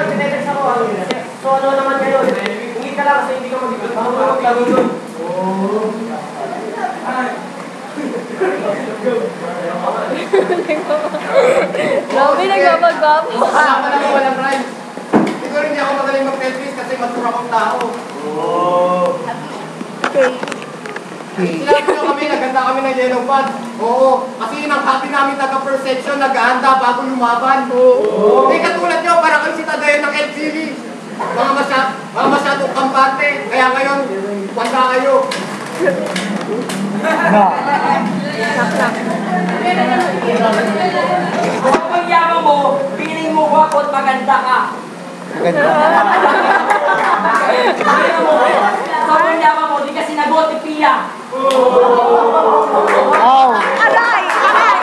tinetext ako. So ano naman kayo? Hindi ka lang kasi hindi ka mag-ibig. Mahulog lagi yun. Grabe, nagpapagwapo. Kasama na ako walang rhymes. Siguro hindi ako magaling mag-Tetris kasi matura akong tao. Okay. Sinabi nyo kami, naganda kami ng yellow pad. Oo, kasi yun ang happy namin taga-first section, nag-aanda bago lumaban. Hindi katulad nyo, parang kayo si Tadayo ng LCV. Mga masyadong kampante, kaya ngayon, wanda kayo. Kung ang yaman mo, piling mo wapo at maganda ka. Sobrang yaman mo, di ka sinagot ni Pia. Aray! Aray!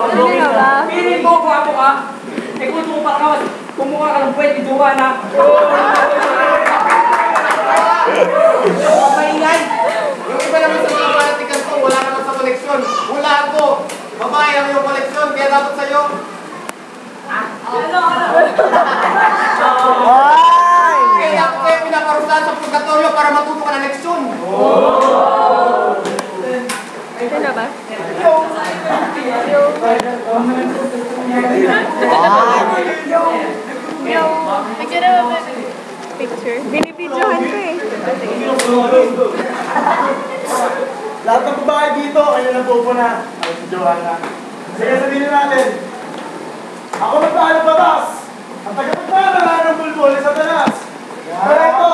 Ano nga ba? Piling mo wapo ka. Eh kung mo pa ka, kumuha ka ng buwet ni Joanna. Maingay! Yung iba naman sa mga palatikan ko, wala naman sa koleksyon. Hulaan ko! Babae ang iyong koleksyon, kaya dapat sa'yo. Kaya dapat kayo pinaparusahan sa purgatorio para matuto ka ng leksyon. Ito na ba? Picture na ba? Picture? Binibidyohan ko eh. Lahat ng babae dito, kayo na pupuna. Ay, si Joanna. Sige, sabihin natin. Ako magpahal batas. Ang taga-pagpahal ng bulbul sa talas. Pero ito.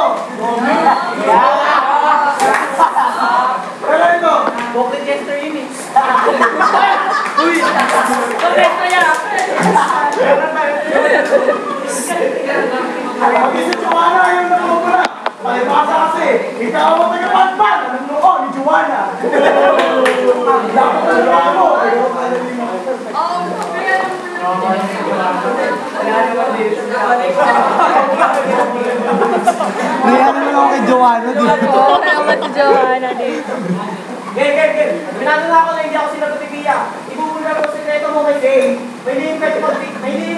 Pero ito. Bukit gesture yun eh. Uy! Bukit ko yan. Pag-isip si Joanna, ayaw na pupuna. Palibasa kasi, ikaw ang taga-pagpahal. Anong noo ni Joanna? Dapat ang jowa mo. Kaya naman ako kay Joanna dito. Oo, naman si Joanna dito. Gen. Binado na ako na hindi ako sinagot ni Pia. Ibubulga ko sekreto mo kay Jay. May lihim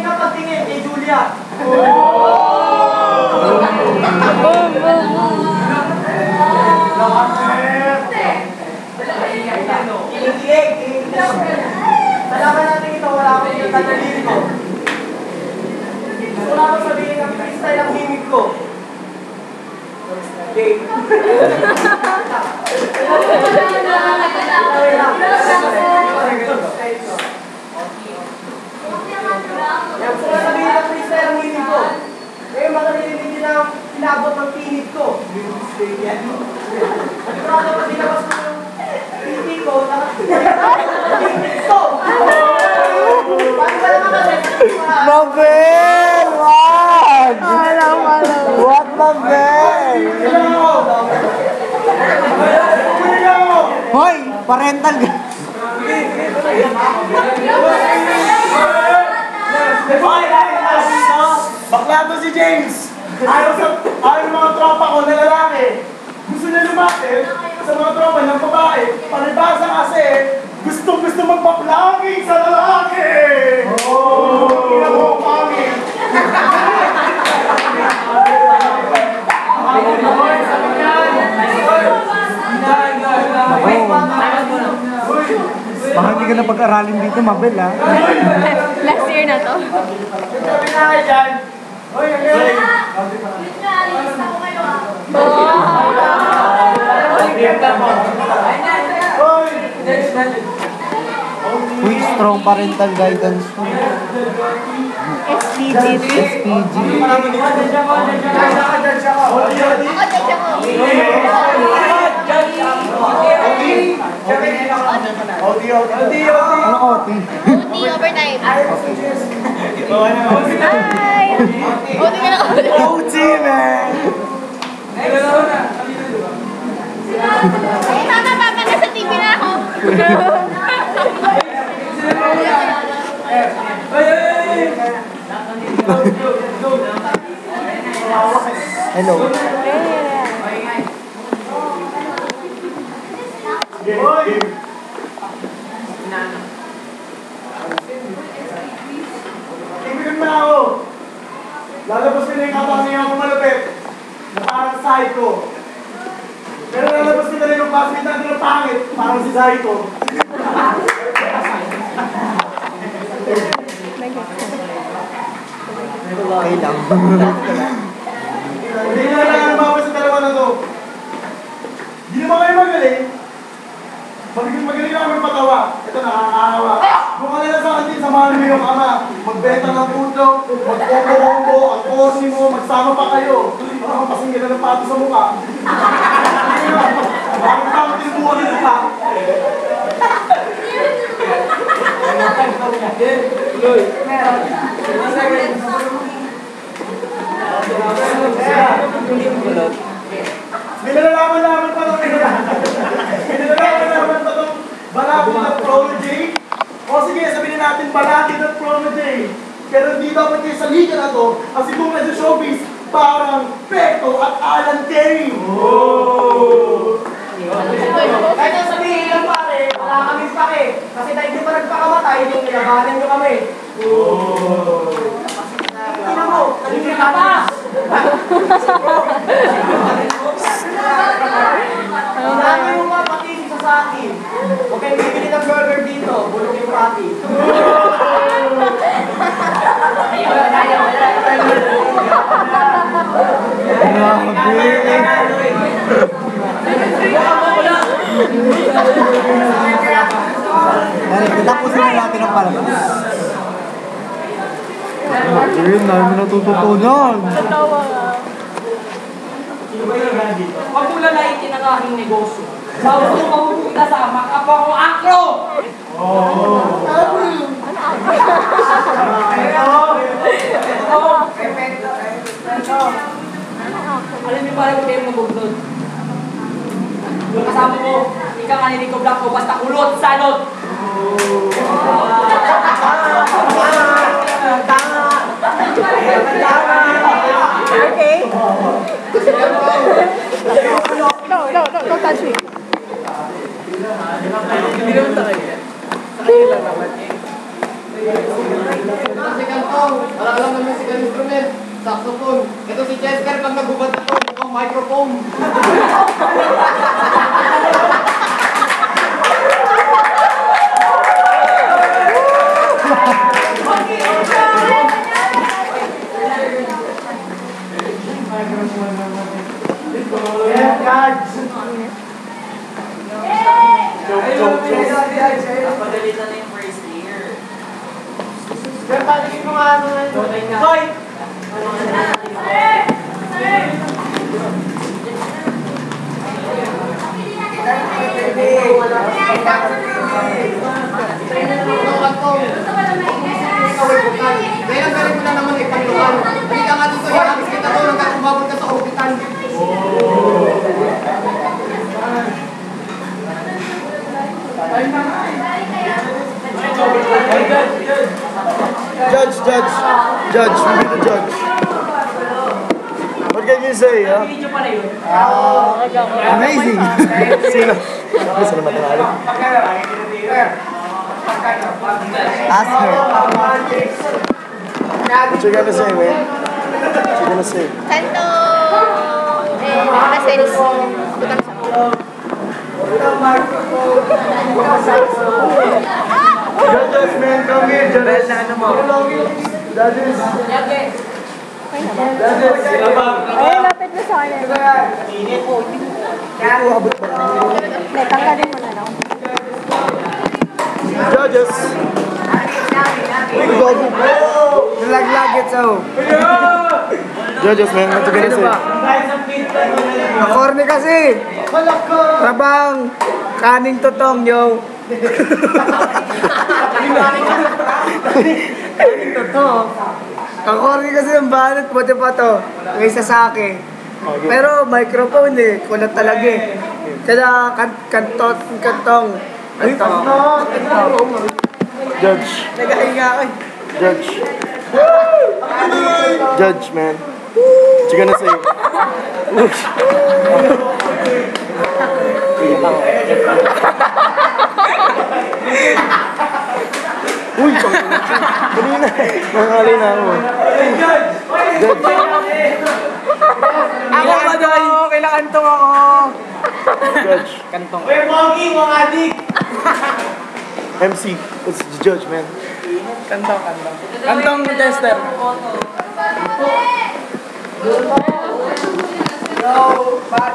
ka pagtingin kay Julia. Boom, boom, boom. Kilig. Salamat natin ito, wala akong yung tanaliri ko. Gusto na ako sabihin ang freestyle ang himig ko. Jay. Gusto na sabihin ang freestyle ang himig ko. Ngayon makaririnig din ang pinabot ng pinit ko. At prado pa dinabas ko yung pinit ko. Pinit ko! Paano ba naman kasi? Mabel! Wag! Wag, Mabel! Hoy! Parental ka! Bakla to si James! Ayaw ng mga tropa ko na lalaki. Gusto niya lumapit sa mga tropa ng babae. Palibasa kasi, gusto magpa-vlogging sa lalaki! Ina mo, pangit! Baka hindi ka na pag-aralin dito, Mabel, ha? Last year na to. Sabi na kayo dyan. Hoy, Uy, strong parental guidance to. SPG. SPG. Ano OT? OT overtime. Hi! OT ka na OT. OT, man! Ay, tama, papa, nasa TV na ako. Ay! Hello. Hoy! Tingnan mo na ako. Lalabas ko na yung katangihan ko malupit. Na parang Psycho. Pero lalabas ko na rin yung basketan ko na pangit. Parang si Psycho. Okay lang. Hindi na kailangan mawala sa dalawa na to. Hindi naman kayo magaling. Magaling na kami patawa. Ito nakakaawa. Kung ka nila sa atin, samahan mo yung ama. Magbenta ng puto, magkombo-kombo, ang posi mo, magsama pa kayo. Para mapasinggan na ng pato sa mukha. Bakit tama tinubuhan nito pa? Nilalaman-laman pa itong Nilalaman-laman pa itong Balakid at Promo J. O sige, sabihin natin Balakid at Promo J. Pero hindi dapat kayo sa liga na to ang sibukan sa showbiz parang Pecto at Alan Terry. Kahit yung sabihin lang pare, wala kami pake. Kasi dahil di pa nagpakamatay, yung nilabanan nyo kami. Tingnan mo, nalipin ka pa! Marami yung mga pati sa akin. Huwag kayong bibili ng burger dito, bulog yung pati. Tapusin na natin ang palabas. Ayun, namin natututunan. Natawa nga. Huwag mo lalaitin ang aking negosyo. Bawal mo mahupunta sa makapwa kong akro! Alam niyo pala kung kayo magugnod. Yung kasama mo, ikaw nga niligo black ko, basta kulot, salot! Okay? No, don't touch me. Si Kantong, wala lang ng musical instrument. Saxophone. Ito si Chesker, pag nagubad na to, mukhang microphone. Pagalitan na yung first year. Pero paligid mo nga ano na yun. Hoy! Ikaw, Kantong. Ikaw ay bukal. Dahil ang galing mo na naman ay paglukan. Hindi ka nga dito, ihabis kita to hanggang umabot ka sa orbitan. Judge, you be the judge. What can you say, huh? Video pala yun. Amazing. Sino? Sino naman nanalo? Ask her. What you gonna say, man? What you gonna say? Kanto! Nasa butang sa Judges, man, come here, judges. Judges. Ay, lapit na sa akin. Tanggalin mo na lang. Judges. Nalaglag so. Judges, man, what you gonna say? Nakorni kasi. Trabang. Kaning totong, yo. Kaning totong. Kakorni kasi yung banat, buti pa to. Kaysa sa akin. Pero microphone eh, kulat talaga eh. Kaya kantong. Judge. Nagahinga ako eh. Judge. Judge, man. What you gonna say? Uy, kanina. Nangali na ako. Judge. Ako kantong, kailangan ako. Judge. Kantong. Uy, Mongi, mga adik! MC. It's the judge, man. Kantong. Kantong tester. Yo, Pat!